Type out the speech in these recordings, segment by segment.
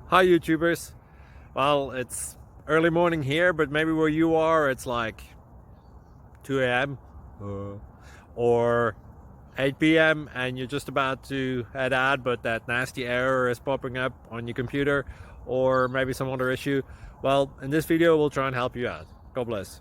Hi YouTubers. Well, it's early morning here, but maybe where you are it's like 2 a.m. or 8 p.m. and you're just about to head out, but that nasty error is popping up on your computer, or maybe some other issue. Well, in this video we'll try and help you out. God bless.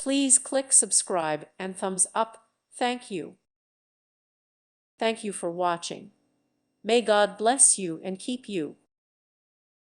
Please click subscribe and thumbs up. Thank you. Thank you for watching. May God bless you and keep you.